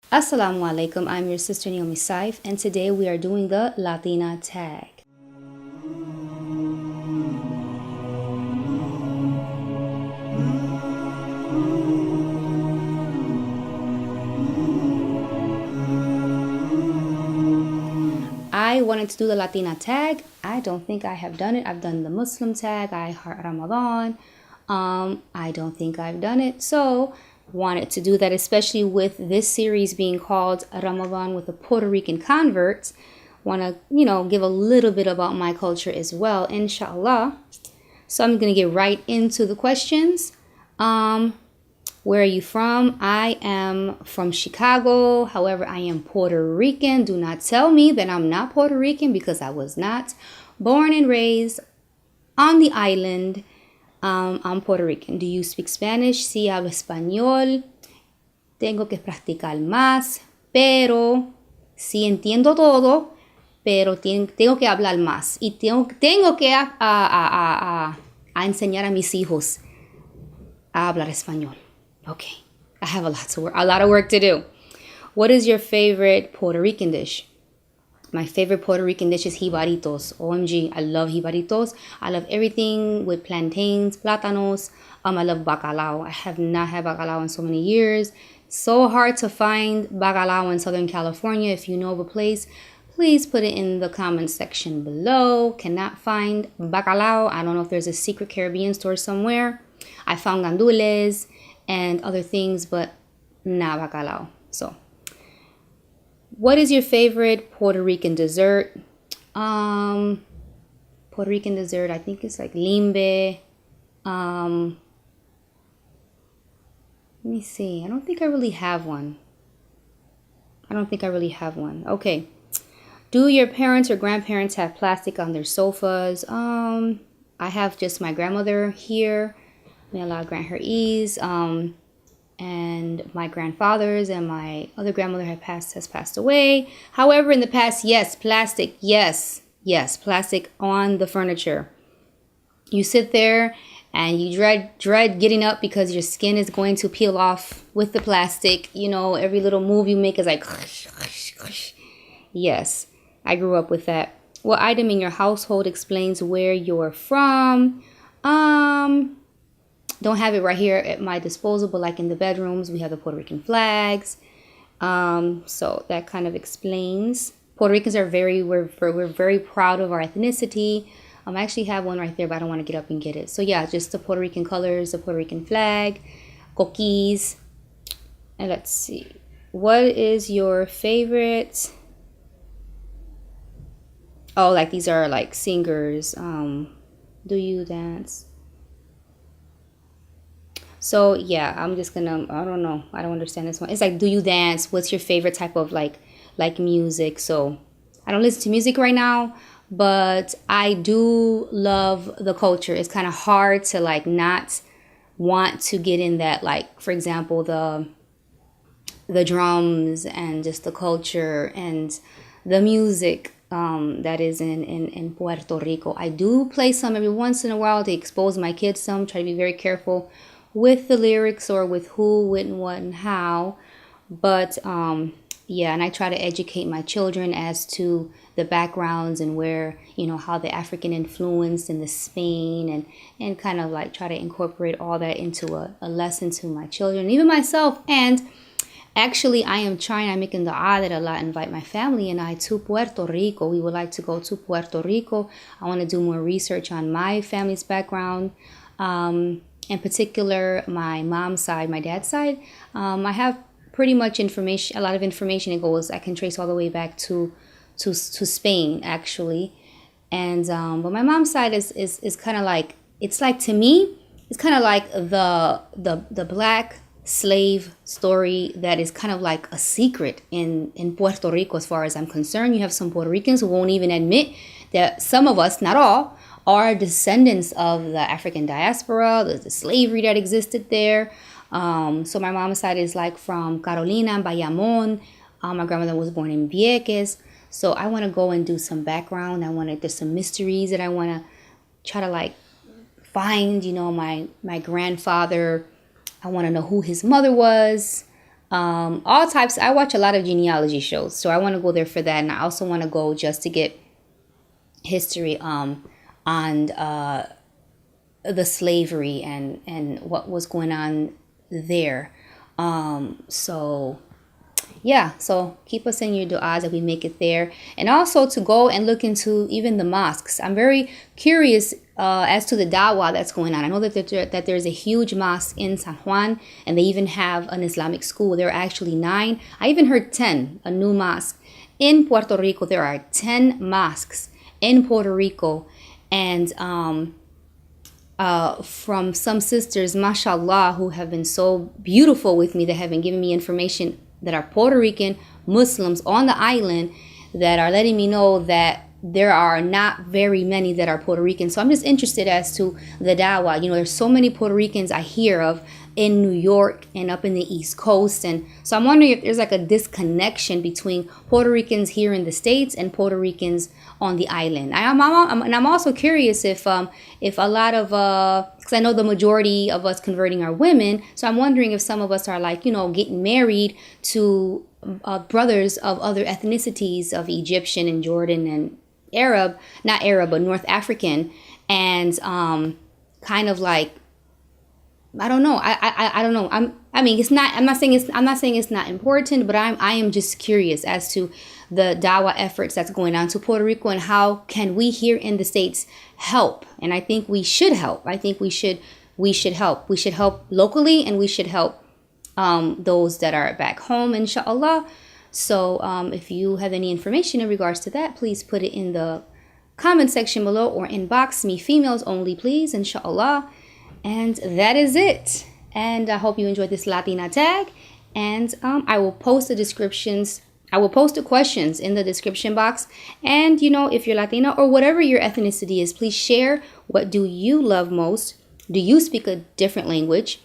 AsalaamuAlykum, I'm your sister Naomi Saif, and today we are doing the Latina tag. I wanted to do the Latina tag. I don't think I have done it. I've done the Muslim tag. I heart Ramadan. I don't think I've done it. So wanted to do that, especially with this series being called Ramadan with a Puerto Rican convert. Want to, give a little bit about my culture as well, inshallah. So I'm going to get right into the questions. Where are you from? I am from Chicago. However, I am Puerto Rican. Do not tell me that I'm not Puerto Rican because I was not born and raised on the island. I'm Puerto Rican. Do you speak Spanish? Sí, hablo español. Tengo que practicar más, pero sí entiendo todo, pero tengo que hablar más. Y tengo que a enseñar a mis hijos a hablar español. Okay, I have a lot of work to do. What is your favorite Puerto Rican dish? My favorite Puerto Rican dish is jibaritos. OMG, I love jibaritos. I love everything with plantains, plátanos. I love bacalao. I have not had bacalao in so many years. So hard to find bacalao in Southern California. If you know of a place, please put it in the comment section below. Cannot find bacalao. I don't know if there's a secret Caribbean store somewhere. I found gandules and other things, but not bacalao. So, what is your favorite Puerto Rican dessert? Puerto Rican dessert, I think it's like limbe. Let me see. I don't think I really have one. Okay. Do your parents or grandparents have plastic on their sofas? I have just my grandmother here. May Allah grant her ease. And my grandfathers and my other grandmother has passed away. However, in the past, yes, plastic. Yes, plastic on the furniture. You sit there and you dread getting up because your skin is going to peel off with the plastic. Every little move you make is like, yes, I grew up with that. What item in your household explains where you're from? Don't have it right here at my disposal, but like in the bedrooms, we have the Puerto Rican flags. So that kind of explains. Puerto Ricans are we're very proud of our ethnicity. I actually have one right there, but I don't want to get up and get it. So yeah, just the Puerto Rican colors, the Puerto Rican flag, coquis. And let's see. What is your favorite? Oh, like these are like singers. Do you dance? So yeah, I'm just gonna, I don't know. I don't understand this one. It's like, do you dance? What's your favorite type of like music? So I don't listen to music right now, but I do love the culture. It's kind of hard to like not want to get in that, like, for example, the drums and just the culture and the music that is in Puerto Rico. I do play some every once in a while to expose my kids some, try to be very careful with the lyrics or with who, when, what, and how. But yeah, and I try to educate my children as to the backgrounds and where, how the African influence and the Spain and kind of like try to incorporate all that into a lesson to my children, even myself. And actually, I'm making the that Allah invite my family and I to Puerto Rico. We would like to go to Puerto Rico. I want to do more research on my family's background. In particular, my mom's side, my dad's side, I have pretty much information, a lot of information. I can trace all the way back to Spain, actually. And but my mom's side is kind of like, it's like, to me, it's kind of like the black slave story that is kind of like a secret in Puerto Rico as far as I'm concerned. You have some Puerto Ricans who won't even admit that some of us, not all, are descendants of the African diaspora, the slavery that existed there. So my mom's side is like from Carolina, Bayamon. My grandmother was born in Vieques. So I want to go and do some background. There's some mysteries that I want to try to like find, my grandfather. I want to know who his mother was. all types. I watch a lot of genealogy shows, so I want to go there for that, and I also want to go just to get history on the slavery and what was going on there. So yeah, so keep us in your du'as if we make it there, and also to go and look into even the mosques. I'm very curious as to the dawah that's going on. I know that there's a huge mosque in San Juan, and they even have an Islamic school. There are actually 9. I even heard 10, a new mosque in Puerto Rico. There are 10 mosques in Puerto Rico, and from some sisters, mashallah, who have been so beautiful with me, that have been giving me information, that are Puerto Rican Muslims on the island, that are letting me know that there are not very many that are Puerto Rican. So I'm just interested as to the dawah. You know, there's so many Puerto Ricans I hear of in New York and up in the East Coast. And so I'm wondering if there's like a disconnection between Puerto Ricans here in the States and Puerto Ricans on the island. And I'm also curious if a lot of, because I know the majority of us converting are women. So I'm wondering if some of us are like, you know, getting married to brothers of other ethnicities, of Egyptian and Jordan and Arab, not Arab, but North African. And kind of like, I don't know. I don't know. I mean, it's not. I'm not saying it's not important, but I am just curious as to the dawah efforts that's going on to Puerto Rico, and how can we here in the States help? And I think we should help. I think we should help. We should help locally, and we should help those that are back home, inshallah. So if you have any information in regards to that, please put it in the comment section below, or inbox me, females only, please, inshallah. And that is it. And I hope you enjoyed this Latina tag. And I will post the descriptions. I will post the questions in the description box. And, you know, if you're Latina or whatever your ethnicity is, please share. What do you love most? Do you speak a different language?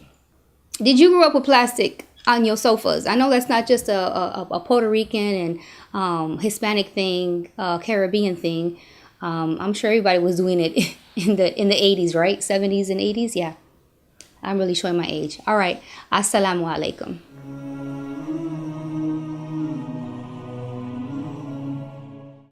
Did you grow up with plastic on your sofas? I know that's not just a Puerto Rican and Hispanic thing, Caribbean thing. I'm sure everybody was doing it in the 80s, right? 70s and 80s. Yeah. I'm really showing my age. All right. Assalamu alaikum.